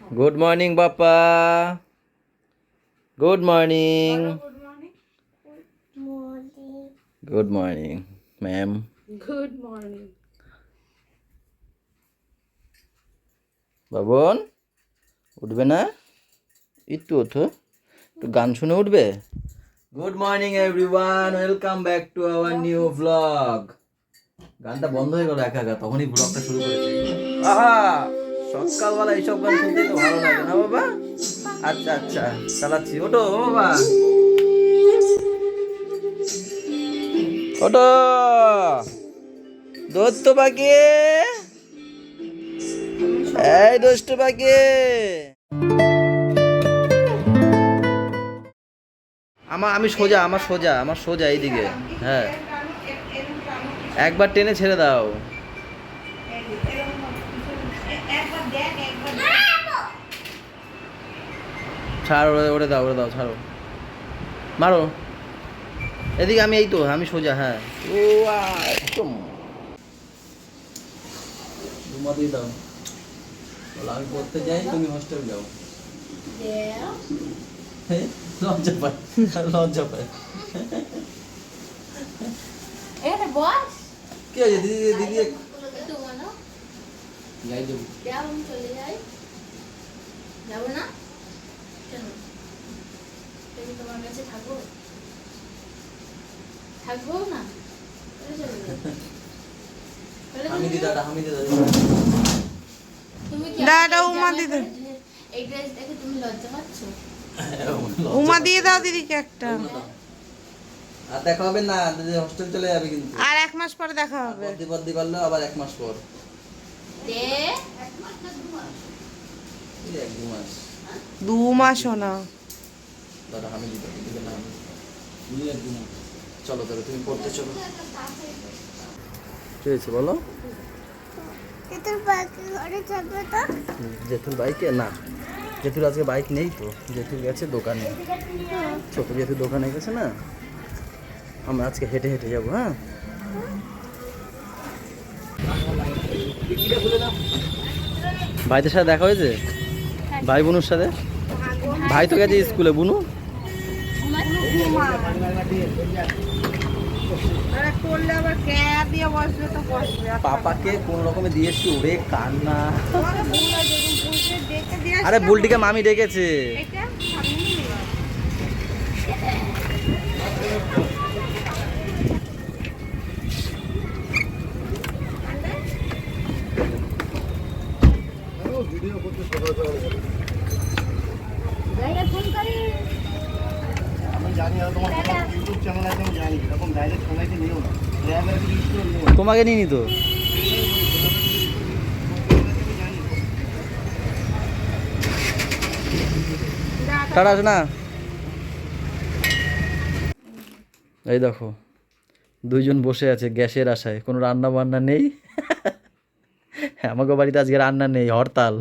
Good morning, Papa. Good morning. Good morning. Good morning, ma'am. Good morning. Baban উঠবে না? একটু ওঠো, একটু গান শুনে উঠবে। Good morning everyone, welcome back to our new blog. গানটা বন্ধ হয়ে গেল একা একা, তখনই ব্লগটা শুরু করেছি। আহা, সকালবেলা এইসব গান শুনতে তো ভালো লাগে না বাবা? আচ্ছা আচ্ছা, চালাচ্ছি। ওঠো বাবা, ওঠো। দোস্ত পাখি, এই দুষ্টু পাখি। আমি সোজা, আমার সোজা এইদিকে। হ্যাঁ, একবার টেনে ছেড়ে দাও। ছাড়ো, ওরে দাও, ছাড়ো, মারো। এদিকে আমি, এই তো আমি সোজা। হ্যাঁ, ও একদম ঘুমাতেই দাও। আমি পড়তে যাই, তুমি হোস্টেল যাও। লজ্জা পায়, লজ্জা পায়। কি হয়েছে দিদি? দিদি যাই যাবো। যাবো না কেন? তোমার কাছে থাকবো না? আমি দিদাটা, তুমি কি দাদা উমা দিদি, এই ড্রেস দেখে তুমি লজ্জা পাচ্ছ? উমা দিয়ে দাও দিদিকে একটা। আর দেখা হবে না, দিদি হোস্টেল চলে যাবে কিন্তু। আর 1 মাস পরে দেখা হবে। বদ্দি করলে আবার 1 মাস পর। দে 1-2 মাস। 2 মাসও না। দাদা আমি দিদিকে না, তুমি 1-2 মাস। চলো তবে তুমি পড়তে চলো। কি হয়েছে বলো? জেঠুর বাইকে না, জেঠুর আজকে বাইক নেই তো, জেঠুর গেছে দোকানে, ছোট জেঠুর দোকানে গেছে না। আমরা আজকে হেঁটে হেঁটে যাবো। হ্যাঁ, ভাইদের সাথে দেখা হয়েছে? ভাই বোনুর সাথে? ভাই তো গেছে স্কুলে, বুনু করলে আবার কে দিয়ে বসবে তো বসবে। পাপাকে কোন রকমে দিয়েছি, ওরে কান্না। আরে বুলটিকে মামি ডেকেছে। তোমাকে নিয়ে নিত। টাটা না। এই দেখো, দুইজন বসে আছে গ্যাসের আশায়, কোনো রান্না বান্না নেই। আমাকে বাড়িতে আজকে রান্না নেই, হরতাল।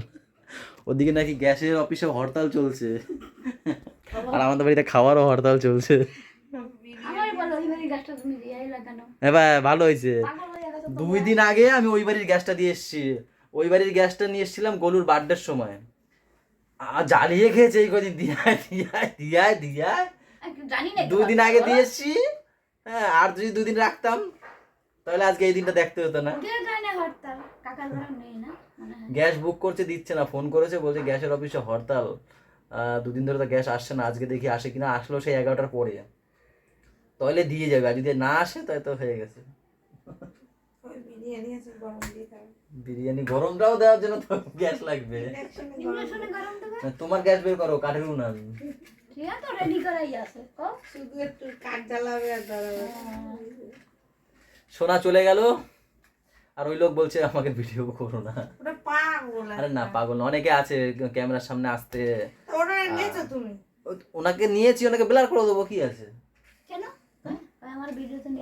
ওদিকে নাকি গ্যাসের অফিসে হরতাল চলছে, আর আমাদের বাড়িতে খাওয়ারও হরতাল চলছে। হ্যাঁ ভাই, ভালো হয়েছে। 2 দিন আগে আমি ওই বাড়ির গ্যাসটা দিয়ে এসেছি। ওই বাড়ির গ্যাসটা নিয়ে এসেছিলাম গলুর বার্থডের সময়। জ্বালিয়ে খেয়েছে এই কদিন, দিয়ায় 2 দিন আগে দিয়ে এসেছি। হ্যাঁ, আর যদি 2 দিন রাখতাম তাহলে আজকে এই দিনটা দেখতে হতো না। গ্যাস বুক করছে, দিচ্ছে না। ফোন করেছে, বলছে গ্যাসের অফিসে হরতাল, 2 দিন ধরে তো গ্যাস আসছে না। আজকে দেখি আসে কিনা। আসলো সেই 11টার পরে, তাহলে দিয়ে যাবে। আর যদি না আসে তাহলে তো হয়ে গেছে। বিরিয়ানি গরমটাও দেওয়ার জন্য তো গ্যাস লাগবে। তোমার গ্যাস বের করো, কাঠের উনান। সোনা চলে গেল, আর ওই লোক বলছে আমাকে ভিডিও করো না। আরে না, পাগল না, অনেকে আছে ক্যামেরার সামনে আসতে। ওনাকে নিয়েছি, ওনাকে ব্লার করে দেবো, কি আছে?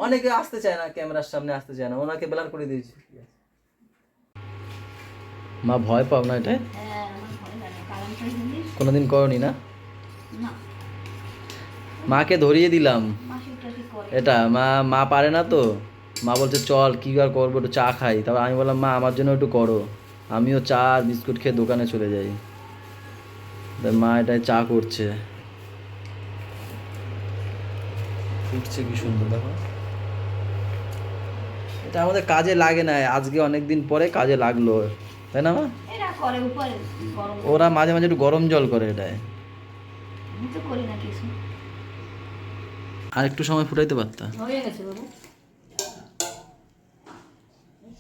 অনেকে আসতে চায় না, ক্যামেরার সামনে আসতে চায় না, ওনাকে ব্লার করে দিয়েছি। মা ভয় পাও না এটা? কোনোদিন করনি না? মাকে ধরিয়ে দিলাম এটা। মা পারে না তো। মা বলছে চল, কি আর করবো, একটু চা খাই। তারপর আমি বললাম মা আমার জন্য একটু করো। আমিও চা আর বিস্কুট খেয়ে দোকানে চলে যাই। মা এটাই চা করছে, ফুটছে কি সুন্দর দেখো। এটা আমাদের কাজে লাগে না, আজকে অনেকদিন পরে কাজে লাগলো, তাই না মা? এরা করে উপরে গরম, ওরা মাঝে মাঝে একটু গরম জল করে এটায়। আমি তো করি না কিছু। আর একটু সময় ফুটাইতে পারতা। হয়ে গেছে বাবু,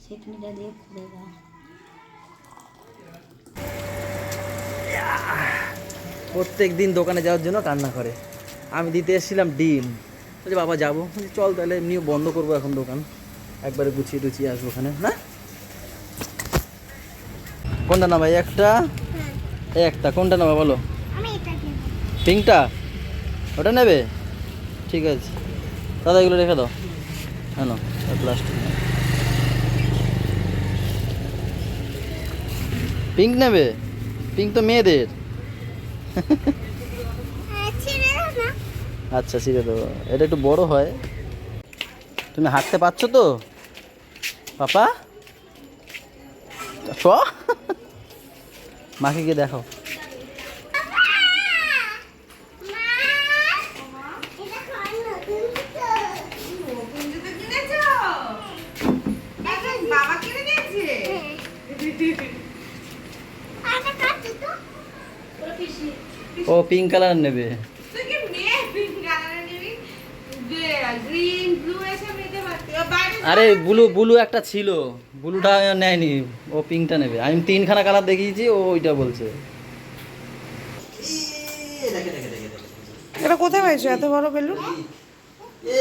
সেটনিটা দিয়ে খুলে দাও। প্রত্যেক দিন দোকানে যাওয়ার জন্য কান্না করে। আমি দিতে এসেছিলাম ডিম, বলছি বাবা যাবো, বলছি চল তাহলে এমনিও বন্ধ করবো এখন দোকান, একবারে গুছিয়ে টুছিয়ে আসবো ওখানে না। কোনটা না ভাই? একটা এই একটা, কোনটা নেবা বলো? পিঙ্কটা, ওটা নেবে? ঠিক আছে দাদা, এগুলো রেখে দাও। হ্যাঁ না প্লাস্টিক। পিঙ্ক নেবে? পিঙ্ক তো মেয়েদের। আচ্ছা ছিঁড়ে দেবো, এটা একটু বড় হয়। তুমি হাঁটতে পারছো তো পাপা? চ মাকে গিয়ে দেখাও। বাবা কিনে দিয়েছে। ও পিঙ্ক কালার নেবে। তুই কি মেয়ে পিঙ্ক কালারের নিবি? গ্রিন ব্লু এসব নিতে পারতি। ও বাইরে আরে ব্লু ব্লু একটা ছিল, ব্লুটা নেয়নি, ও পিঙ্কটা নেবে। আমি তিনখানা কালার দেখিয়েছি, ও ওইটা বলছে। এটা কোথায় পাইছো এত বড় বেলুন? এ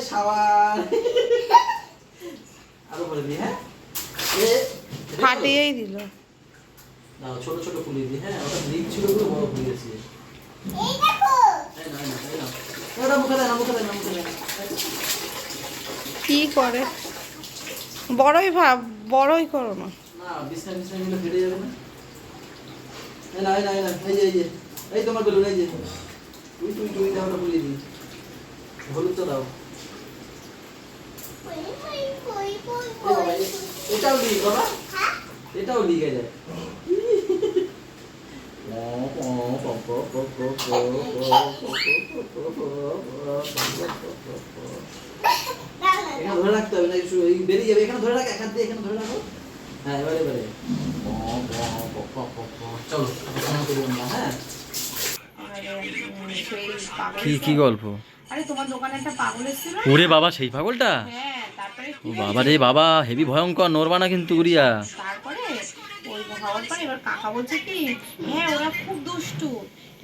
সাবান আরো বলে দি। হ্যাঁ ফাটিয়েই দিল। না ছোট ছোট ফুলি দি। হ্যাঁ ওটা লিক ছিল, পুরো বড় ফুলি গেছে। এই দেখো, এই না না এই না, ওটা মুখে দেয় না, মুখে দেয় না, মুখে দেয় না। কি করে? বড়ই ভাব, বড়ই করো না। না বিছনা বিছনা গুলো ফেটে যাবে না। এই না এই না এই না, এই যে এই তোমার বেলুন, এই যে তুই তুই তুই দাও, ওটা ফুলিয়ে দি। হলুদ তো দাও। এটাও লিক বাবা, এটাও লিক হয়ে যায়। এখানে ধরে রাখতে হবে না, বেরিয়ে যাবে। এখানে ধরে রাখ, এক হাত দিয়ে এখানে ধরে রাখো। হ্যাঁ এবারে এবারে চলো হ্যাঁ। কি কি গল্প? আরে তোমার দোকানে একটা পাগল এসেছিল। ওরে বাবা, সেই পাগলটা? হ্যাঁ, তারপরে ও বাবা রে বাবা, হেভি ভয়ঙ্কর, নড়বা না কিন্তু উড়িয়া। তারপরে ওই হওয়ার পরে এবার কাকা বলছে কি, হ্যাঁ ওরা খুব দুষ্টু।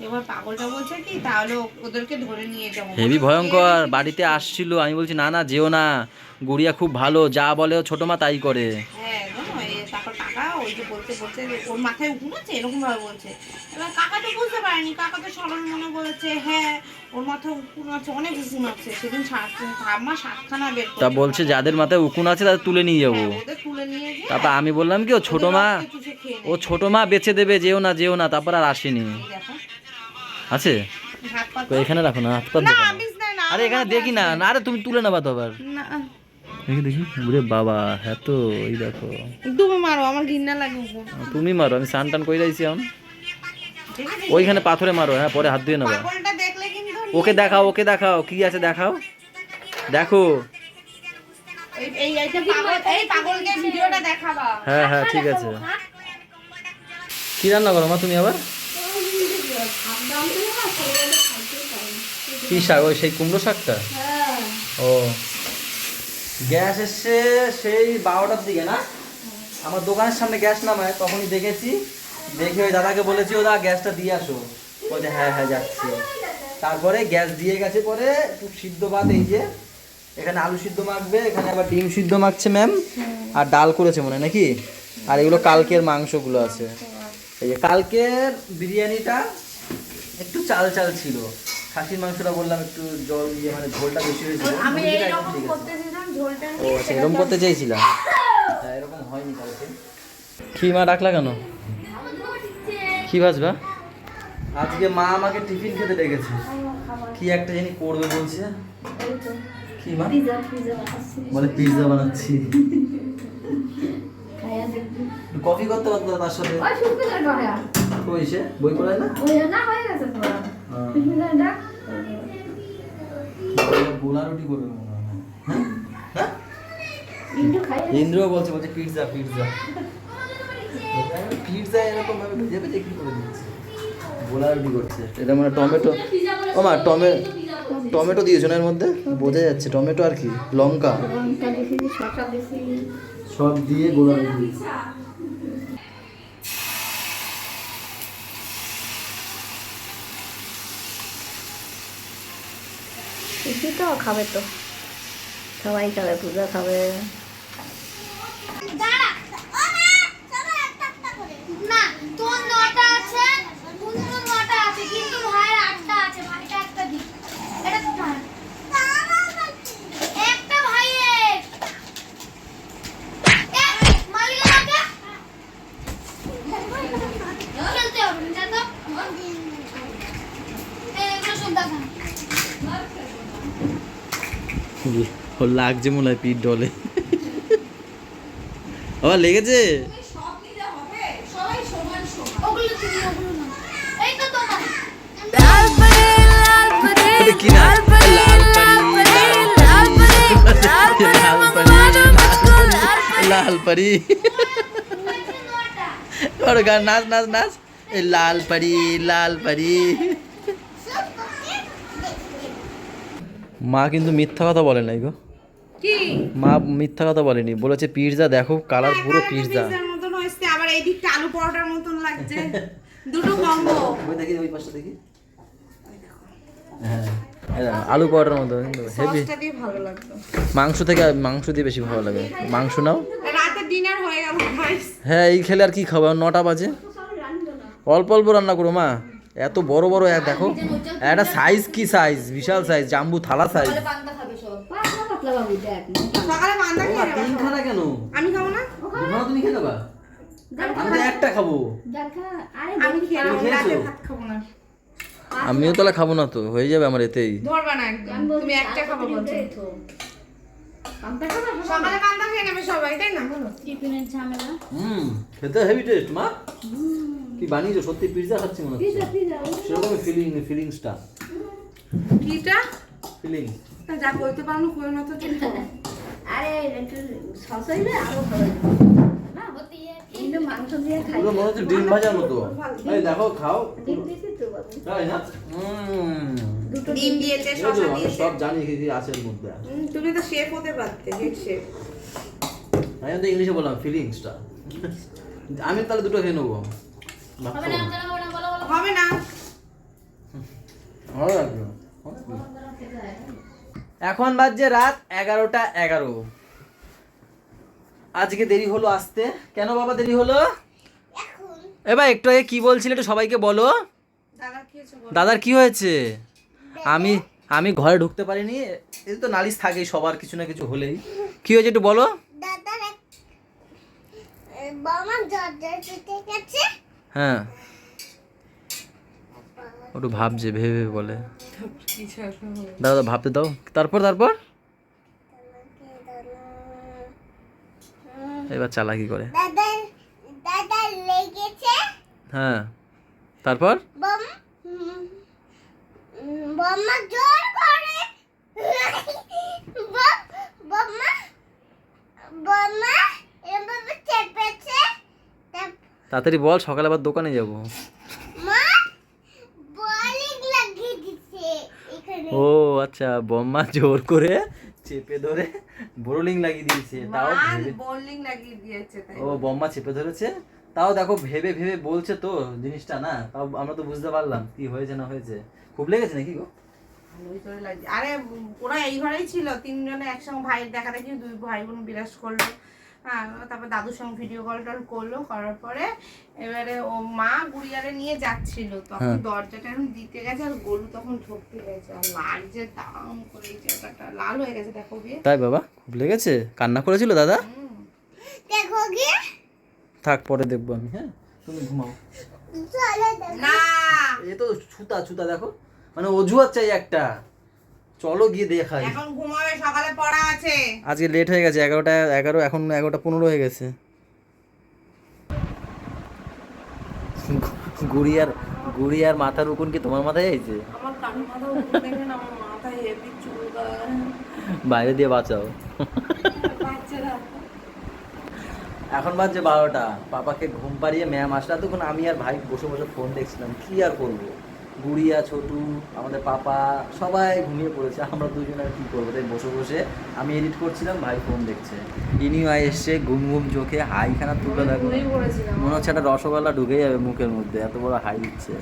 এবার পাগলটা বলছে কি, তাহলে ওদেরকে ধরে নিয়ে যাবো। হেভি ভয়ঙ্কর, বাড়িতে আসছিল। আমি বলছি না না যেও না, গুড়িয়া খুব ভালো, যা বলে ও ছোট মা তাই করে। হ্যাঁ জানো, তারপর কাকা ওই যে বলতে বলতে ওর মাথায় উকুন আছে এরকম ভাবে বলছে। এবার কাকা তো বুঝতে পারেনি, কাকা তো সরল মনে বলেছে হ্যাঁ ওর মাথায় উকুন আছে, অনেক উকুন আছে। সেদিন ঠাম্মা 7খানা বের করে তা বলছে যাদের মাথায় উকুন আছে তাদের তুলে নিয়ে যাবো। ওদের তুলে নিয়ে গিয়ে তারপর আমি বললাম কি ও ছোট মা, চুষে খেয়ে ও ছোট মা বেঁচে দেবে, যেও না যেও না। তারপর আর আসেনি। দেখো আছে হাত পা তো এখানে রাখো না, হাত পা না দেবো না। বিছনায় না। আরে এখানে দেখি না, না আরে তুমি তুলে নেবা তো আবার। না দেখি দেখি, ওরে বাবা হ্যাঁ তো এই দেখো। তুমি মারো, আমার ঘৃণা লাগে উকুন। তুমি মারো, আমি স্নান টান করে যাইছি এখন। ঠিক আছে ওইখানে পাথরে মারো, হ্যাঁ পরে হাত দিয়ে নেবা। পাগলটা দেখলে কিন্তু ওকে দেখাও, ওকে দেখাও কি আছে দেখাও, দেখো। এই পাগলকে ভিডিওটা দেখাবা। হ্যাঁ হ্যাঁ ঠিক আছে। কি রান্না করো মা তুমি আবার? কি শাক? ওই সেই কুমড়ো শাকটা? ও গ্যাস এসছে সেই 12টার দিকে না, আমার দোকানের সামনে গ্যাস নামায়, তখনই দেখেছি। দেখে ওই দাদাকে বলেছি, ও দাদা গ্যাসটা দিয়ে আসো। বলছে হ্যাঁ হ্যাঁ যাচ্ছি। তারপরে গ্যাস দিয়ে গেছে, পরে একটু সিদ্ধ ভাত, এই যে এখানে আলু সিদ্ধ মাখবে, এখানে আবার ডিম সিদ্ধ মাখছে ম্যাম, আর ডাল করেছে মনে হয় নাকি। আর এগুলো কালকের মাংসগুলো আছে। এই যে কালকের বিরিয়ানিটা একটু চাল চাল ছিল, খাসির মাংসটা বললাম একটু জল দিয়ে, মানে ঝোলটা বেশি হয়েছিল। আমি মুরগিটা একদম এইরকম ঠিক আছে। করতে দিলাম ঝোলটা। ও আচ্ছা এরকম করতে চেয়েছিলাম। হ্যাঁ এরকম হয়নি কালকে। কি মা ডাকলা কেন? কি ভাজবা? আজকে মা আমাকে টিফিন খেতে ডেকেছে, কি একটা জানি করবে বলছে। কি মা? পিজা পিজা বানাচ্ছি। বলে পিৎজা বানাচ্ছি। খাইয়া দেখবি। কফি করতে পারতো তার সাথে। ওই শুনতে যাবে। কই সে বই পড়ায় না? ওই না হয়ে গেছে তো হ্যাঁ। বিসমিল্লাহ ডাক গোলা রুটি করবে মনে হয়। হ্যাঁ? ইন্টু খাই ইন্দ্র বলছে পিৎজা পিৎজা পিৎজা এরকম ভাবে ভেজে ভেজে কি করে দিচ্ছে গোলা রুটি করছে এটা মানে টমেটো ও মা টমেটো দিয়েছো না এর মধ্যে বোঝা যাচ্ছে টমেটো আর কি লঙ্কা লঙ্কা দিছি শসা দিছি সব দিয়ে গোলা রুটি দিছি তো খাবে তো সবাই খাবে পূজা খাবে না তোর 9টা আছে কুঞ্জুর 9টা আছে কিন্তু ভাইয়ের 8টা আছে ভাইটা একটা দিক এটা তো ভাই একটা ভাইয়ের মালিকের খেলতে হবে না তো এগুলো শুনতে থাক ও লাগছে মনে হয় পিঠ ডলে আবার লেগেছে ওগুলো তুমি ওগুলো না এই তো তোমার এটা কি না লাল পরি और गान नाच नाच नाच ए लाल परी মা কিন্তু মিথ্যা কথা বলে নাই গো কি মা মিথ্যা কথা বলেনি বলেছে পিৎজা দেখো কালার পুরো পিৎজা পিৎজার মতন হয়েছে আবার এই দিকটা আলু পরোটার মতন লাগছে দুটো কম্বো ওই দেখি ওই পাশটা দেখি হ্যাঁ এই দেখো, আলু পরোটার মতো হেভি সসটা দিয়ে ভালো লাগতো মাংস দিয়ে বেশি ভালো লাগে মাংস নাও রাতে ডিনার হয়ে গেল গাইস হ্যাঁ এই খেলে আর কি খাবো 9টা বাজে অল্প অল্প রান্না করো মা এত বড় বড় এক দেখো একটা সাইজ কি সাইজ বিশাল সাইজ জাম্বু থালা সাইজ পাতলা পাতলা বাবু দেখ সকালে বান্দা খেয়ে নেবো। তিনখানা কেন আমি খাবো না দুখানা তুমি খেয়ে নেবা আমি তো একটা খাবো দেখা আরে আমি খেয়ে তুমি নেবো, রাতে খেয়েছো? ভাত খাবো না আমিও তাহলে খাবো না তো হয়ে যাবে আমার এতেই ধরবা না একদম তুমি একটা খাবো বলছো পান্তা খাবে সকালে বান্দা খেয়ে নেবে সবাই তাই না টিফিনের ঝামেলা খেতে হেভি টেস্ট মা কি বানিয়েছো সত্যি পিৎজা খাচ্ছি মনে হচ্ছে পিজা পিজা সেরকম ফিলিংসটা কিটা ফিলিং তা যা কইতে পারো না কই না তো তুমি খাও। আরে একটু সস হইলে আরো ভালো লাগবে। না কিন্তু মাংস দিয়ে খাই পুরো মনে হচ্ছে ডিম ভাজার মতো এই দেখো খাও ডিম দিছি তো বাবু তাই না দুটো ডিম দিয়েছে এই তো, শসা আমি দিয়েছে সব জানি কি কি আছে এর মধ্যে তুমি তো শেফ হতে পারতে হেড শেফ আমি তো ইংলিশে বললাম ফিলিংসটা আমি তাহলে দুটো খেয়ে নেবো হবে না কেন হবে না বলো বলো হবে না ভালো লাগবে এখন বাজছে রাত 11:11 আজকে দেরি হলো আসতে কেন বাবা দেরি হলো এবার একটু আগে কি বলছিলে একটু সবাইকে বলো দাদা খেয়েছো বলো। দাদার কি হয়েছে আমি ঘরে ঢুকতে পারিনি এই তো নালিশ থাকেই সবার কিছু না কিছু হলেই কি হয়েছে একটু বলো দাদার বাবা দরজা দিতে গেছে হ্যাঁ একটু ভাবছে ভেবে ভেবে বলে কিছু একটা হবে। দাদা ভাবতে দাও তারপর এবার চালাকি করে দাদা লেগেছে হ্যাঁ তারপর বম বম্মা জোর করে বম্মা বম্মা এভাবে চেপেছে তাড়াতাড়ি বল সকালে আবার দোকানে যাব মা বলিং লাগিয়ে দিছে এখানে ও আচ্ছা বম্মা জোর করে চেপে ধরে বোরলিং লাগিয়ে দিয়েছে তাও মা ভেবে বোলিং লাগিয়ে দিয়েছে তাই ও বম্মা চেপে ধরেছে তাও দেখো ভেবে ভেবে বলছে তো জিনিসটা না তাও আমরা তো বুঝতে পারলাম কি হয়েছে না হয়েছে খুব লেগেছে নাকি গো ভালোই করে লাগছে আরে ওরা এই ঘরেই ছিল তিনজনে একসঙ্গে ভাইয়ের দেখা দেখি দুই ভাই বোন বিরাজ করলো হ্যাঁ তারপর দাদুর সঙ্গে ভিডিও কল টল করলো করার পরে এবারে ও মা গুড়িয়ারে নিয়ে যাচ্ছিল তখন দরজাটা এখন দিতে গেছে আর গরু তখন ঢুকতে গেছে আর লাল যে দাম করে এই জায়গাটা লাল হয়ে গেছে দেখো গিয়ে তাই বাবা খুব লেগেছে কান্না করেছিল দাদা দেখো গিয়ে থাক পরে দেখবো আমি হ্যাঁ তুমি ঘুমাও চলো দেখো না এ তো ছুতা দেখো মানে অজুহাত চাই একটা চলো গিয়ে দেখাই এখন ঘুমাবে সকালে পড়া আছে আজকে লেট হয়ে গেছে 11:11 এখন 11:15 হয়ে গেছে গুড়িয়ার মাথার উকুন কি তোমার মাথায় আইছে? আমার কান মাথা উপর দেখেন, আমার মাথায় হেভি চুলকায়। বাইরে দিয়ে বাঁচাও। বাচ্চারা এখন বাজছে 12টা, পাপাকে ঘুম পাড়িয়ে ম্যাম আসলে তখন আমি আর ভাই বসে বসে ফোন দেখছিলাম, কি আর করবো। গুড়িয়া, ছোটু, আমাদের পাপা সবাই ঘুমিয়ে পড়েছে, আমরা দুজন আর কি করবো, তাই বসে বসে আমি এডিট করছিলাম, ভাই ফোন দেখছে। ইনিও এসছে ঘুম ঘুম চোখে, হাইখানা তুলে দেখো, ঘুরেই পড়েছিলাম। মনে হচ্ছে একটা রসগোল্লা ঢুকে যাবে মুখের মধ্যে, এত বড় হাই দিচ্ছে।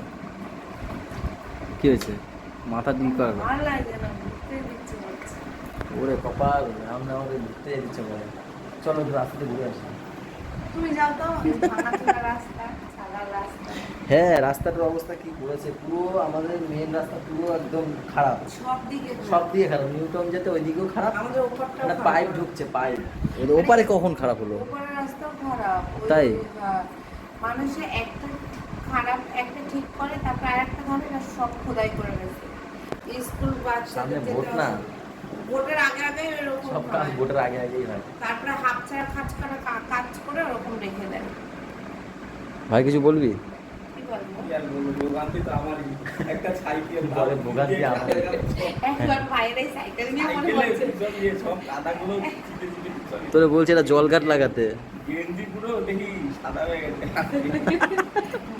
কি হয়েছে? মাথা দিক করবে? ভালো লাগে না, ঘুরতে দিচ্ছে বলছে। ওরে কপাল, আমরা আমাদের ঘুরতে দিচ্ছে বলে। চলো একটু রাস্তাতে ঘুরে আসি। তুমি যাও তো, ভাঙাচোরা রাস্তা, সাদার রাস্তা, হ্যাঁ, রাস্তাটার অবস্থা কি করেছে, পুরো আমাদের মেন রাস্তা পুরো একদম খারাপ, সব দিকে সব দিকে খারাপ। নিউটন যেতে ওইদিকেও খারাপ, আমাদের ওপরটাও মানে খারাপ। পাইপ ঢুকছে, পাইপ। ওপারে কখন খারাপ হলো? ওপরের রাস্তাও খারাপ। তাই? হ্যাঁ। মানুষে একটা খারাপ একটা ঠিক করে, তারপর আরেকটা ধরে, না সব খোদাই করে গেছে। স্কুল সামনে বাচ্চাদের ভোট না, ভোটের আগে আগে এরকম সব কাজ হয়। ভোটের আগে আগেই হয়। তারপরে হাফ ছাড়া কাজ করে ওরকম রেখে দেয়। ভাই কিছু বলবি? কি বলবো? বলে ভোগান্তি আমার। একবার বাইরে সাইকেল নিয়ে মনে হচ্ছে তোরে বলছে এটা জলঘাট লাগাতে।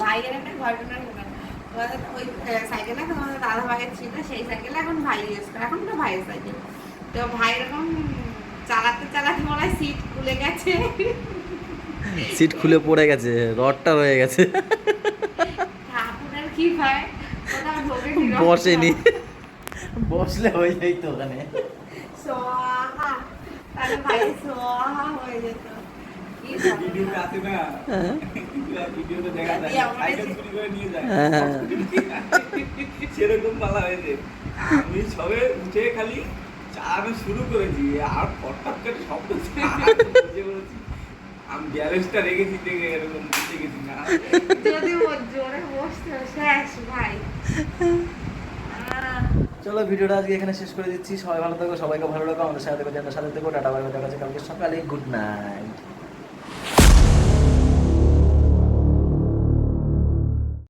ভাইয়ের একটা ঘটনা শোনা। তোমাদের ওই সাইকেলটা তোমাদের দাদা ভাইয়ের ছিল, সেই সাইকেলে এখন ভাই ইউজ করে, এখন তো ভাইয়ের সাইকেল। তো ভাই এরকম চালাতে চালাতে মনে হয় সিট খুলে গেছে, সিট খুলে পড়ে গেছে, রডটা রয়ে গেছে, আপনার কি ভাই কোথাও ঢোকেনি, বসেনি। বসলে হয়ে যাইত ওখানে। সোহা, তাহলে ভাই সোহা হয়ে যেত। কি ঘটনা। হ্যাঁ। সেরকম পালা হয়েছে। আমি সবে উঠে খালি চালানো শুরু করেছি, আর ফটফট করে শব্দ বসে পড়েছি। আমি ব্যালেন্সটা রেখেছি, দেখে এরকম বুঝে গেছি না। যদি ওর জোরে বসতো শেষ ভাই। চলো ভিডিওটা আজকে এখানে শেষ করে দিচ্ছি। সবাই ভালো থাকো, সবাইকে ভালো রাখো, আমাদের সাথে থেকো, সাথে থেকো। টাটা, বাই বাই, দেখা হচ্ছে কালকে সকালে। Good night.